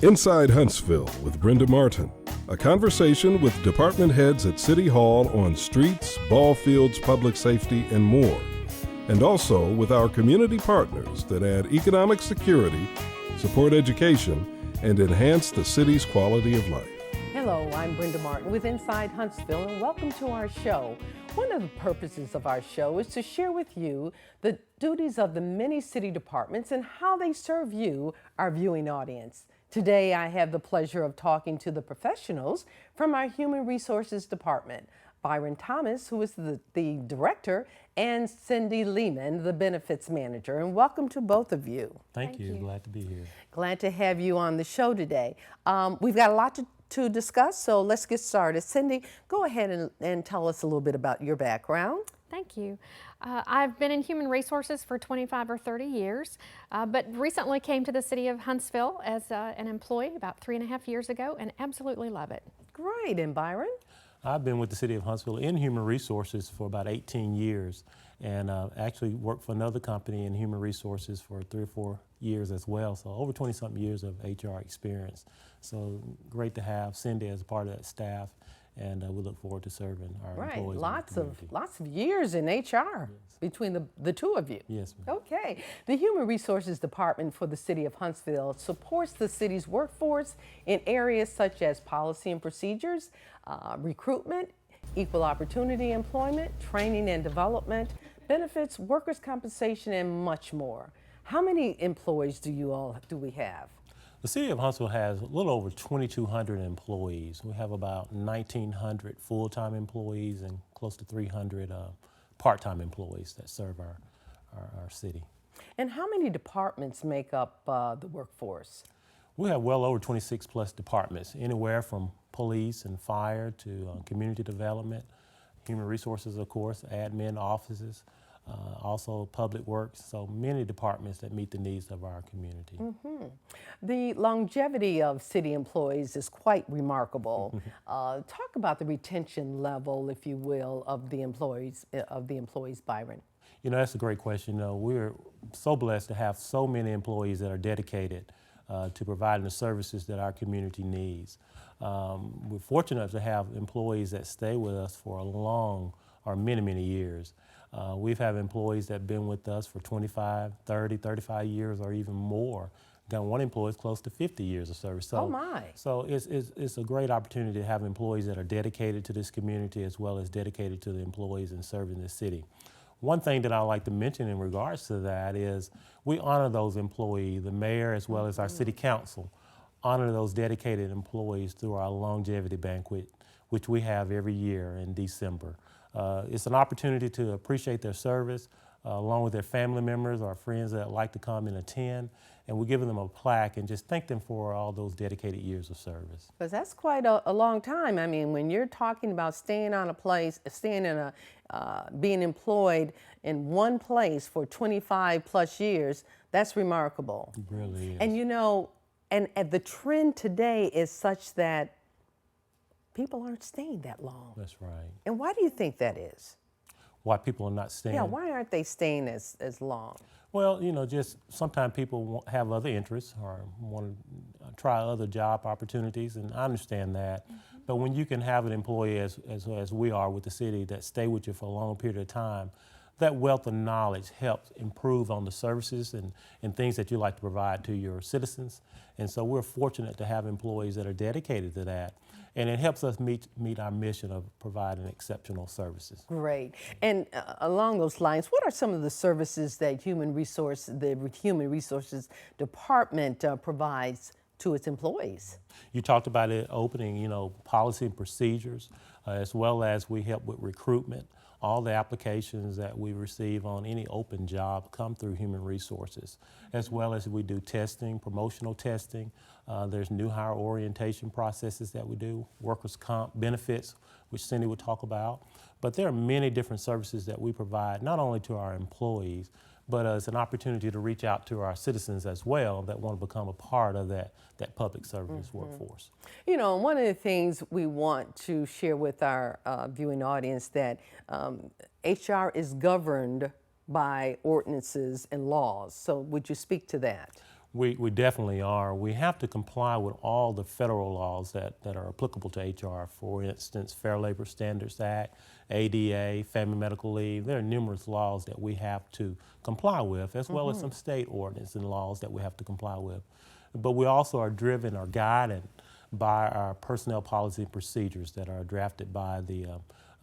Inside Huntsville with Brenda Martin, a conversation with department heads at City Hall on streets, ball fields, public safety, and more. And also with our community partners that add economic security, support education, and enhance the city's quality of life. Hello, I'm Brenda Martin with Inside Huntsville, and welcome to our show. One of the purposes of our show is to share with you the duties of the many city departments and how they serve you, our viewing audience. Today, I have the pleasure of talking to the professionals from our Human Resources Department, Byron Thomas, who is the director, and Cindy Lehman, the benefits manager. And welcome to both of you. Thank you. Glad to be here. Glad to have you on the show today. We've got a lot to discuss, so let's get started. Cindy, go ahead and tell us a little bit about your background. Thank you. I've been in human resources for 25 or 30 years, but recently came to the city of Huntsville as an employee about 3.5 years ago and absolutely love it. Great. And Byron? I've been with the city of Huntsville in human resources for about 18 years and actually worked for another company in human resources for 3 or 4 years as well. So over 20-something years of HR experience. So great to have Cindy as a part of that staff. And we look forward to serving our employees. Lots of years in HR between the two of you. Yes, ma'am. Okay. The Human Resources Department for the City of Huntsville supports the city's workforce in areas such as policy and procedures, recruitment, equal opportunity employment, training and development, benefits, workers' compensation, and much more. How many employees do we have? The city of Huntsville has a little over 2,200 employees. We have about 1,900 full-time employees and close to 300 part-time employees that serve our city. And how many departments make up the workforce? We have well over 26 plus departments, anywhere from police and fire to community development, human resources, of course, admin offices, also public works, so many departments that meet the needs of our community. Mm-hmm. The longevity of city employees is quite remarkable. Talk about the retention level, if you will, of the employees, Byron. You know, that's a great question. We're so blessed to have so many employees that are dedicated to providing the services that our community needs. We're fortunate to have employees that stay with us for a long or many, many years. We've had employees that have been with us for 25, 30, 35 years or even more. Got one employee close to 50 years of service. So, oh my. So it's a great opportunity to have employees that are dedicated to this community as well as dedicated to the employees and serving the city. One thing that I like to mention in regards to that is we honor those employees, the mayor as well as our city council, honor those dedicated employees through our longevity banquet, which we have every year in December. It's an opportunity to appreciate their service along with their family members or friends that like to come and attend, and we're giving them a plaque and just thank them for all those dedicated years of service. Because that's quite a long time. I mean, when you're talking about staying being employed in one place for 25 plus years, that's remarkable. It really is. And you know, and the trend today is such that people aren't staying that long. That's right. And why do you think that is? Why people are not staying? Yeah, why aren't they staying as long? Well, you know, just sometimes people have other interests or want to try other job opportunities, and I understand that. Mm-hmm. But when you can have an employee, as we are with the city, that stay with you for a long period of time, that wealth of knowledge helps improve on the services and things that you like to provide to your citizens. And so we're fortunate to have employees that are dedicated to that. And it helps us meet our mission of providing exceptional services. Great. And along those lines, what are some of the services that the Human Resources Department provides to its employees? You talked about it opening, policy and procedures, as well as we help with recruitment. All the applications that we receive on any open job come through Human Resources, as well as we do testing, promotional testing. There's new hire orientation processes that we do, workers' comp benefits, which Cindy would talk about. But there are many different services that we provide, not only to our employees, but it's an opportunity to reach out to our citizens as well that want to become a part of that public service workforce. You know, one of the things we want to share with our viewing audience that HR is governed by ordinances and laws. So would you speak to that? We definitely are. We have to comply with all the federal laws that are applicable to HR. For instance, Fair Labor Standards Act, ADA, Family Medical Leave. There are numerous laws that we have to comply with, as well as some state ordinance and laws that we have to comply with. But we also are driven or guided by our personnel policy and procedures that are drafted by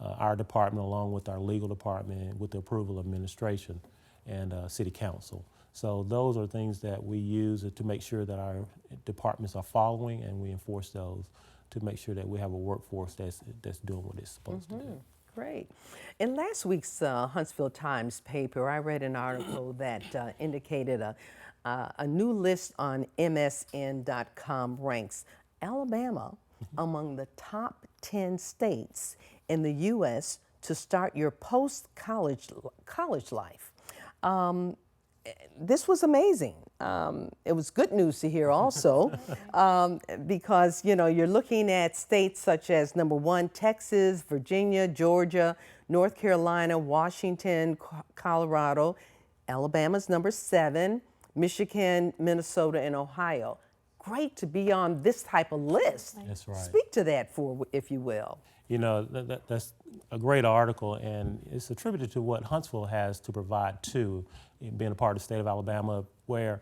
our department, along with our legal department, with the approval of administration and city council. So those are things that we use to make sure that our departments are following, and we enforce those to make sure that we have a workforce that's doing what it's supposed to do. Great. In last week's Huntsville Times paper, I read an article that indicated a new list on MSN.com ranks Alabama among the top 10 states in the U.S. to start your post-college life. This was amazing. It was good news to hear also, because you're looking at states such as number 1, Texas, Virginia, Georgia, North Carolina, Washington, Colorado. Alabama's number 7, Michigan, Minnesota, and Ohio. Great to be on this type of list. That's right. Speak to that if you will. That's a great article, and it's attributed to what Huntsville has to provide too, being a part of the state of Alabama, where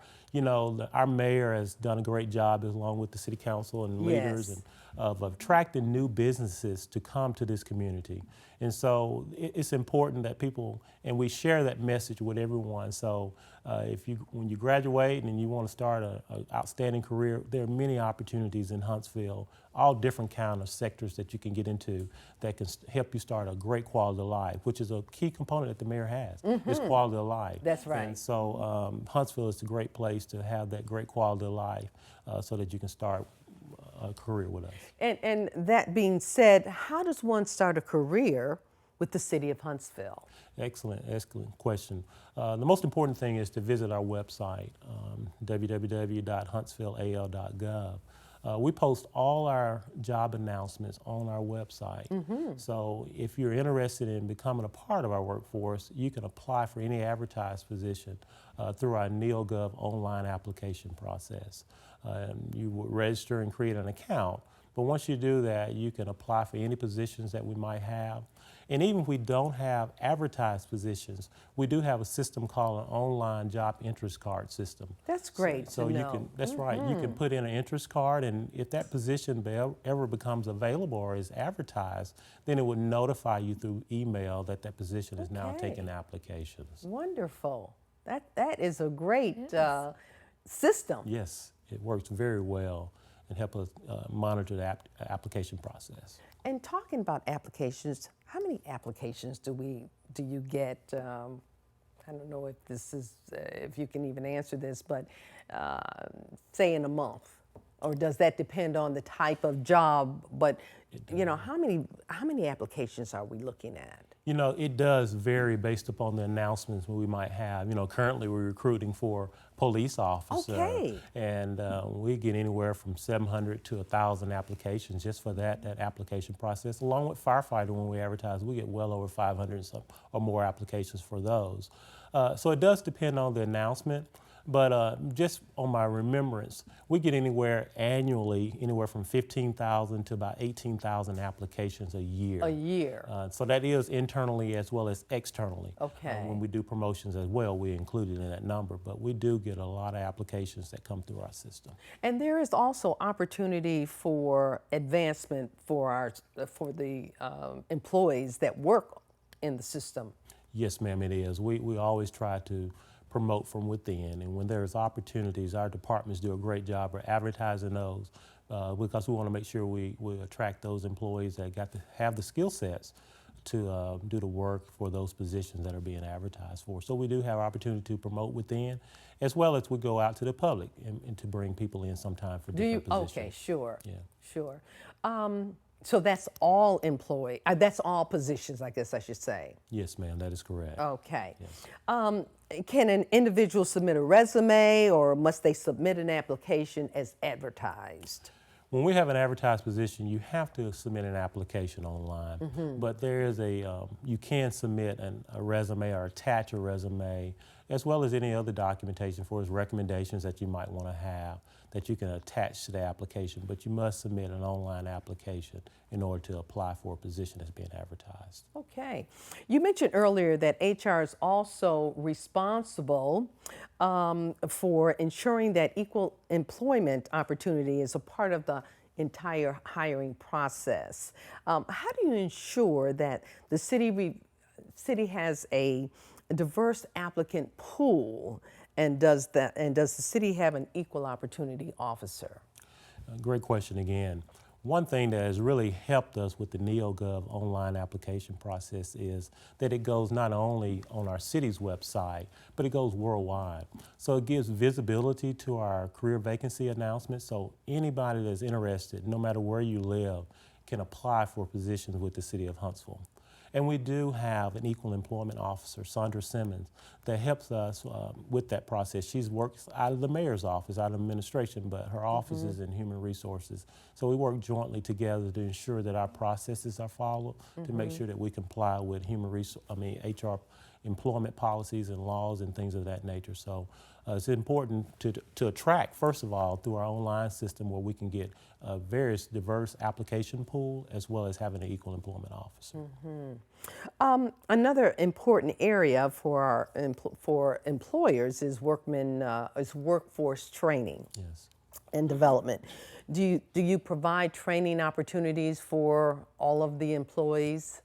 our mayor has done a great job, along with the city council and leaders, and of attracting new businesses to come to this community. And so it's important that people, and we share that message with everyone. So when you graduate and you want to start an outstanding career, there are many opportunities in Huntsville, all different kind of sectors that you can get into that can help you start a great quality of life, which is a key component that the mayor has, is quality of life. That's right. And so Huntsville is a great place to have that great quality of life so that you can start a career with us. And that being said, how does one start a career with the city of Huntsville? Excellent question. The most important thing is to visit our website, www.huntsvilleal.gov. We post all our job announcements on our website. So if you're interested in becoming a part of our workforce, you can apply for any advertised position through our NeoGov online application process. You will register and create an account, but once you do that, you can apply for any positions that we might have. And even if we don't have advertised positions, we do have a system called an online job interest card system. That's great so to you know. can, that's right. You can put in an interest card, and if that position ever becomes available or is advertised, then it would notify you through email that that position is now taking applications. Wonderful. That is a great system. Yes, it works very well and help us monitor the application process. And talking about applications, how many applications do you get? I don't know if you can even answer this, but say in a month, or does that depend on the type of job? But how many applications are we looking at? It does vary based upon the announcements we might have. Currently we're recruiting for police officer, and we get anywhere from 700 to 1,000 applications just for that application process. Along with firefighter, when we advertise, we get well over 500 or more applications for those. So it does depend on the announcement. But just on my remembrance, we get annually anywhere from 15,000 to about 18,000 applications a year. A year. So that is internally as well as externally. Okay. When we do promotions as well, we include it in that number. But we do get a lot of applications that come through our system. And there is also opportunity for advancement for the employees that work in the system. Yes, ma'am, it is. We always try to promote from within, and when there's opportunities, our departments do a great job of advertising those because we want to make sure we attract those employees that have the skill sets to do the work for those positions that are being advertised for. So we do have opportunity to promote within, as well as we go out to the public and to bring people in sometime for different positions. Okay, sure. Yeah. Sure. So that's all that's all positions, I guess I should say. Yes, ma'am, that is correct. Okay. Yes. Can an individual submit a resume, or must they submit an application as advertised? When we have an advertised position, you have to submit an application online, but there is you can submit a resume or attach a resume as well as any other documentation for his recommendations that you might want to have that you can attach to the application, but you must submit an online application in order to apply for a position that's being advertised. Okay. You mentioned earlier that HR is also responsible for ensuring that equal employment opportunity is a part of the entire hiring process. How do you ensure that the city has a diverse applicant pool, and does the city have an equal opportunity officer? Great question again. One thing that has really helped us with the NeoGov online application process is that it goes not only on our city's website, but it goes worldwide. So it gives visibility to our career vacancy announcements, so anybody that's interested, no matter where you live, can apply for positions with the city of Huntsville. And we do have an equal employment officer, Sandra Simmons, that helps us with that process. She works out of the mayor's office, out of administration, but her office is in human resources. So we work jointly together to ensure that our processes are followed, to make sure that we comply with HR employment policies and laws and things of that nature. So it's important to attract, first of all, through our online system where we can get a various diverse application pool as well as having an equal employment officer. Another important area for employers is workforce training. Yes. And development. Do you provide training opportunities for all of the employees?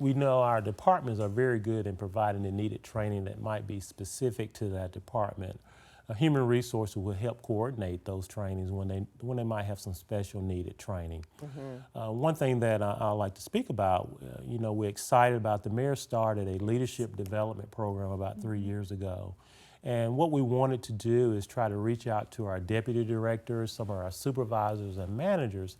We know our departments are very good in providing the needed training that might be specific to that department. Human resources will help coordinate those trainings when they might have some special needed training. One thing that I like to speak about, we're excited about, the mayor started a leadership development program about 3 years ago. And what we wanted to do is try to reach out to our deputy directors, some of our supervisors and managers.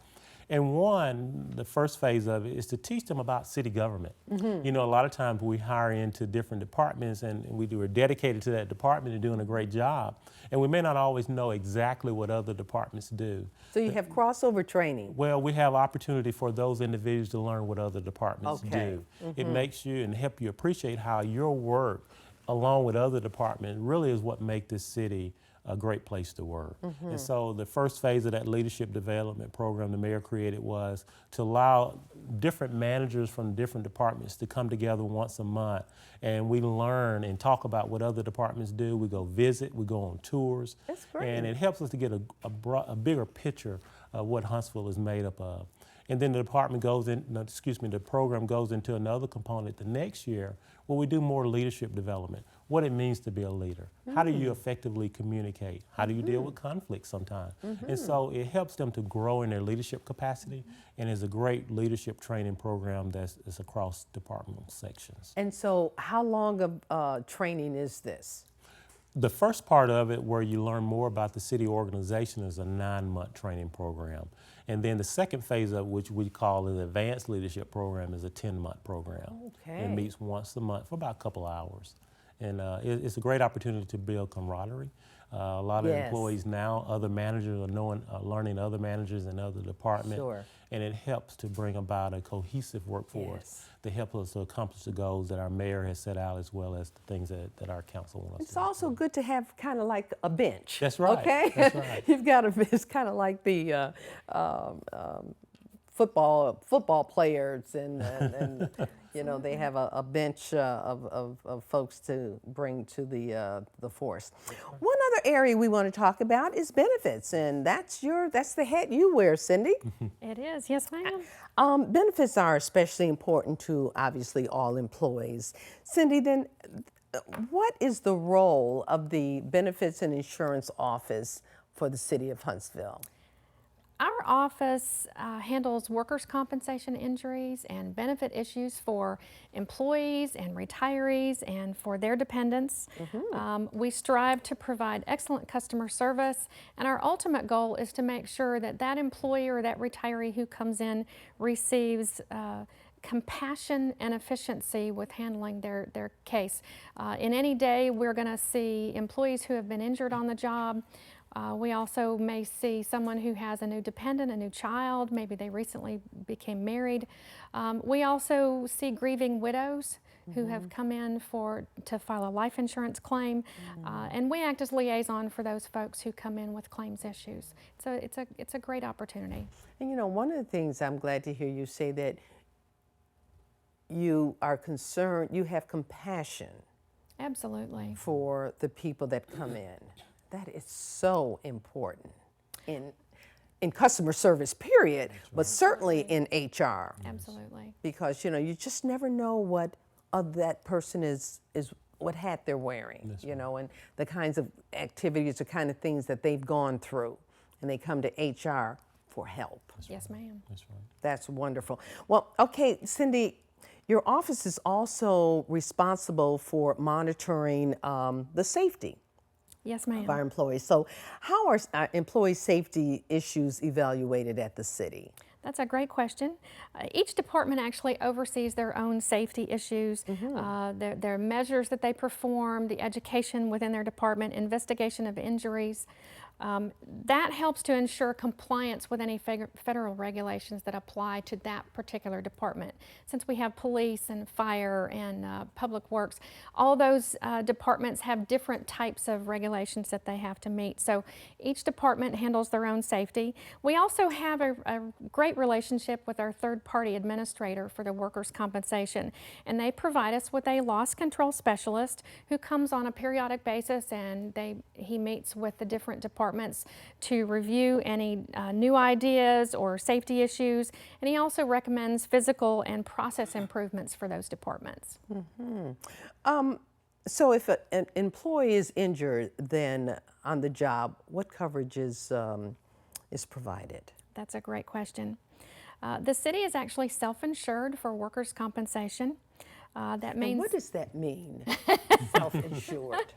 And the first phase of it is to teach them about city government. A lot of times we hire into different departments and we're dedicated to that department and doing a great job. And we may not always know exactly what other departments do. So you have crossover training? Well, we have opportunity for those individuals to learn what other departments do. It makes you and help you appreciate how your work, along with other departments, really is what make this city a great place to work. And so the first phase of that leadership development program the mayor created was to allow different managers from different departments to come together once a month, and we learn and talk about what other departments do. We go visit, we go on tours. That's great. And it helps us to get a bigger picture of what Huntsville is made up of. And then the program goes into another component the next year where we do more leadership development, what it means to be a leader. How do you effectively communicate? How do you deal with conflict sometimes? And so it helps them to grow in their leadership capacity, and is a great leadership training program that's across departmental sections. And so how long of training is this? The first part of it, where you learn more about the city organization, is a 9-month training program. And then the second phase of which we call the advanced leadership program is a 10-month program. Okay. It meets once a month for about a couple hours. And it's a great opportunity to build camaraderie. A lot of employees now, other managers are learning other managers in other departments. Sure. And it helps to bring about a cohesive workforce that help us to accomplish the goals that our mayor has set out, as well as the things that our council wants us to do. It's also good to have kind of like a bench. That's right. Okay? That's right. You've got it's kind of like the football players, and they have a bench of folks to bring to the force. One other area we want to talk about is benefits, and that's the hat you wear, Cindy. It is, yes ma'am. Benefits are especially important to obviously all employees. Cindy, then what is the role of the Benefits and Insurance Office for the city of Huntsville? Our office handles workers' compensation injuries and benefit issues for employees and retirees and for their dependents. We strive to provide excellent customer service, and our ultimate goal is to make sure that that employee or that retiree who comes in receives compassion and efficiency with handling their case. In any day, we're going to see employees who have been injured on the job. We also may see someone who has a new dependent, a new child, maybe they recently became married. We also see grieving widows who have come in to file a life insurance claim, and we act as liaison for those folks who come in with claims issues. So it's a great opportunity. And you know, one of the things I'm glad to hear you say that you are concerned, you have compassion. Absolutely. For the people that come in. That is so important in customer service, period, but certainly in HR. Absolutely. Because, you know, you just never know what that person is what hat they're wearing, you know, and the kinds of activities, the kind of things that they've gone through, and they come to HR for help. Yes, ma'am. That's right. That's wonderful. Well, okay, Cindy, your office is also responsible for monitoring the safety Yes, ma'am. of our employees. So how are employee safety issues evaluated at the city? That's a great question. Each department actually oversees their own safety issues, their measures that they perform, the education within their department, investigation of injuries. That helps to ensure compliance with any federal regulations that apply to that particular department. Since we have police and fire and public works, all those departments have different types of regulations that they have to meet. So each department handles their own safety. We also have a great relationship with our third-party administrator for the workers' compensation, and they provide us with a loss control specialist who comes on a periodic basis, and he meets with the different departments to review any new ideas or safety issues, and he also recommends physical and process improvements for those departments. So if an employee is injured then on the job, what coverage is provided? That's a great question. The city is actually self-insured for workers' compensation. That means. And what does that mean, self-insured?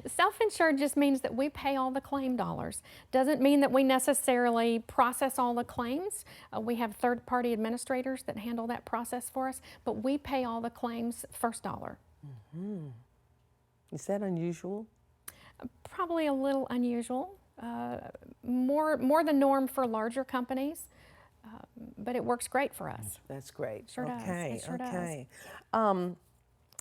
Self-insured just means that we pay all the claim dollars. Doesn't mean that we necessarily process all the claims. We have third-party administrators that handle that process for us, but we pay all the claims first dollar. Is that unusual? Probably a little unusual. More the norm for larger companies, but it works great for us. That's great. Sure does. It sure does.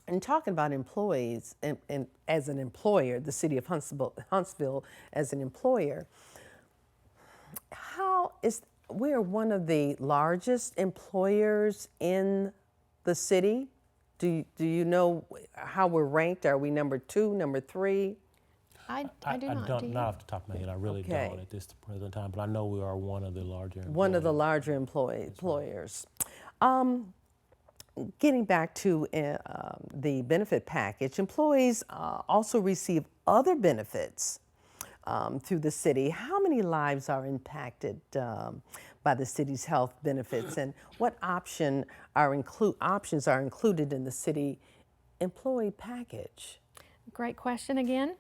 And talking about employees and as an employer, the city of Huntsville as an employer, we're one of the largest employers in the city. Do you know how we're ranked? Are we number 2, number 3? I do not. Do you? Not off the top of my head. I really don't at this present time, but I know we are one of the larger employers. One of the larger employers. Getting back to the benefit package, employees also receive other benefits through the city. How many lives are impacted by the city's health benefits, and what options are included in the city employee package? Great question again.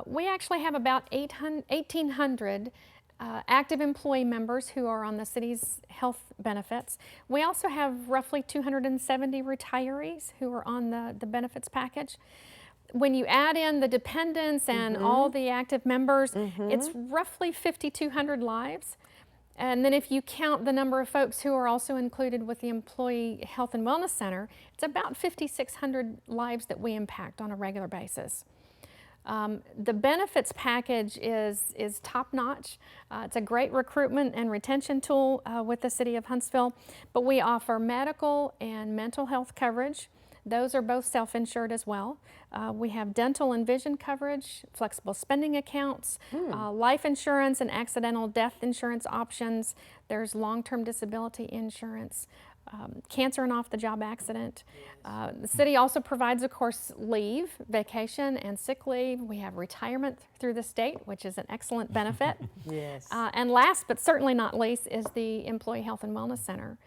We actually have about 1,800 active employee members who are on the city's health benefits. We also have roughly 270 retirees who are on the benefits package. When you add in the dependents and all the active members, it's roughly 5,200 lives. And then if you count the number of folks who are also included with the Employee Health and Wellness Center, it's about 5,600 lives that we impact on a regular basis. The benefits package is top-notch. It's a great recruitment and retention tool with the City of Huntsville, but we offer medical and mental health coverage. Those are both self-insured as well. We have dental and vision coverage, flexible spending accounts, life insurance and accidental death insurance options. There's long-term disability insurance, cancer and off-the-job accident. The city also provides, of course, leave, vacation, and sick leave. We have retirement through the state, which is an excellent benefit. Yes. And last but certainly not least is the Employee Health and Wellness Center,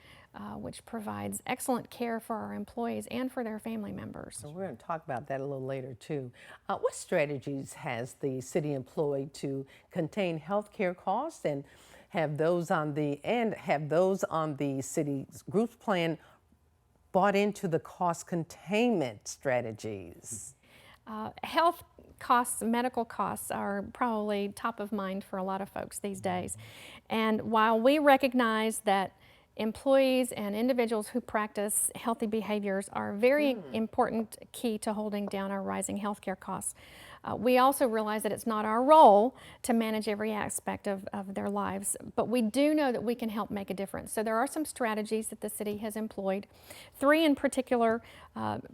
which provides excellent care for our employees and for their family members. So we're going to talk about that a little later too. What strategies has the city employed to contain health care costs and have those on the city's group plan bought into the cost containment strategies? Health costs, medical costs are probably top of mind for a lot of folks these days. And while we recognize that employees and individuals who practice healthy behaviors are a very important key to holding down our rising healthcare costs. We also realize that it's not our role to manage every aspect of their lives, but we do know that we can help make a difference. So there are some strategies that the city has employed. 3 in particular,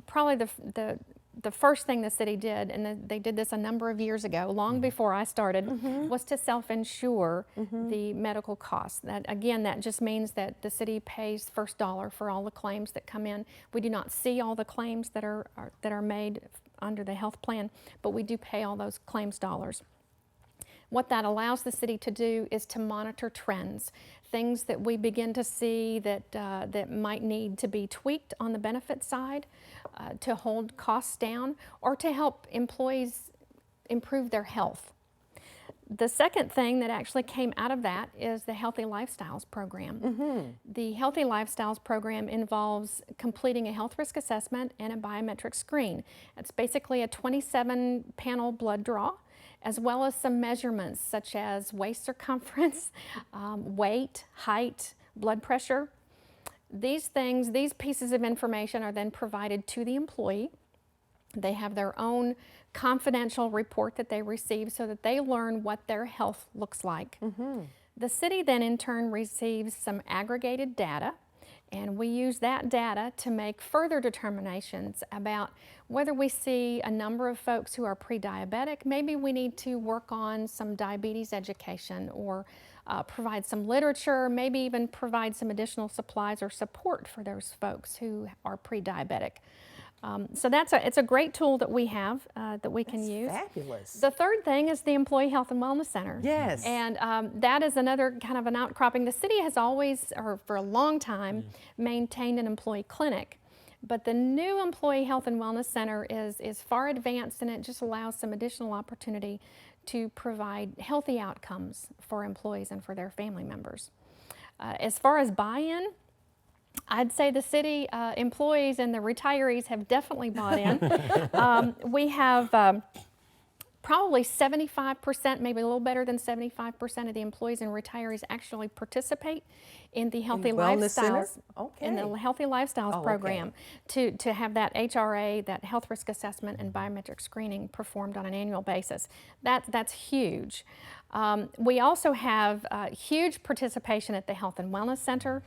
probably the first thing the city did, and they did this a number of years ago, long before I started, was to self-insure the medical costs. That, again, that just means that the city pays first dollar for all the claims that come in. We do not see all the claims that are made under the health plan, but we do pay all those claims dollars. What that allows the city to do is to monitor trends, things that we begin to see that might need to be tweaked on the benefit side to hold costs down or to help employees improve their health. The second thing that actually came out of that is the Healthy Lifestyles program. The Healthy Lifestyles program involves completing a health risk assessment and a biometric screen. It's basically a 27-panel blood draw, as well as some measurements such as waist circumference, weight, height, blood pressure. These pieces of information are then provided to the employee. They have their own confidential report that they receive so that they learn what their health looks like. The city then in turn receives some aggregated data, and we use that data to make further determinations about whether we see a number of folks who are pre-diabetic. Maybe we need to work on some diabetes education or provide some literature, maybe even provide some additional supplies or support for those folks who are pre-diabetic. So it's a great tool that we have that we can use. Fabulous. The third thing is the Employee Health and Wellness Center. Yes. And that is another kind of an outcropping. The city has always, or for a long time, maintained an employee clinic. But the new Employee Health and Wellness Center is far advanced, and it just allows some additional opportunity to provide healthy outcomes for employees and for their family members. As far as buy-in, I'd say the city employees and the retirees have definitely bought in. We have probably 75%, maybe a little better than 75% of the employees and retirees actually participate in the Healthy Lifestyles, in the Healthy Lifestyles program to have that HRA, that health risk assessment and biometric screening performed on an annual basis. That's huge. We also have huge participation at the Health and Wellness Center.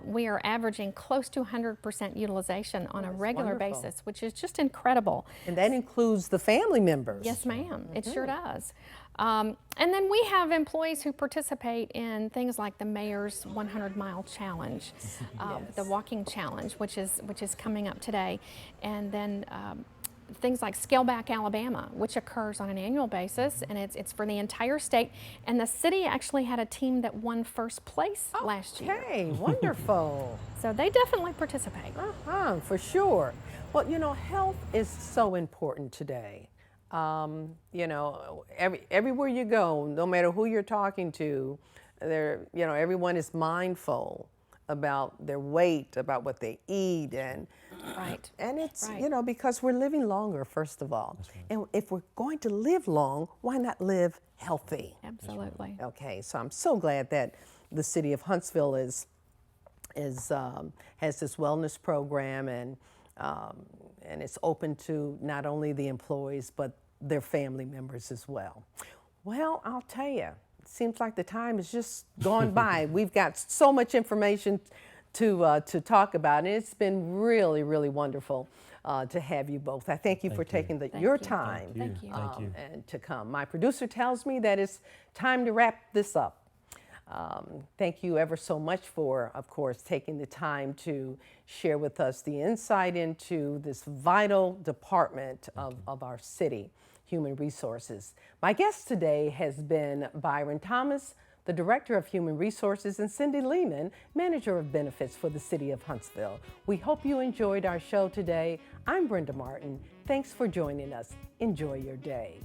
We are averaging close to 100% utilization on a regular basis, which is just incredible. And that includes the family members. Yes, ma'am. It sure does. And then we have employees who participate in things like the Mayor's 100-Mile Challenge, the Walking Challenge, which is coming up today, and then things like Scale Back Alabama, which occurs on an annual basis, and it's for the entire state. And the city actually had a team that won first place last year. Okay, wonderful. So they definitely participate. For sure. Well, you know, health is so important today. You know, everywhere you go, no matter who you're talking to, everyone is mindful about their weight, about what they eat, and it's because we're living longer, first of all. And if we're going to live long, why not live healthy? Absolutely. Okay, so I'm so glad that the city of Huntsville has this wellness program, and it's open to not only the employees but their family members as well. Well, I'll tell you, it seems like the time has just gone by. We've got so much information to talk about, and it's been really, really wonderful to have you both. I thank you for taking your time and to come. My producer tells me that it's time to wrap this up. Thank you ever so much for, of course, taking the time to share with us the insight into this vital department of our city, Human Resources. My guest today has been Byron Thomas, the Director of Human Resources, and Cindy Lehman, Manager of Benefits for the City of Huntsville. We hope you enjoyed our show today. I'm Brenda Martin. Thanks for joining us. Enjoy your day.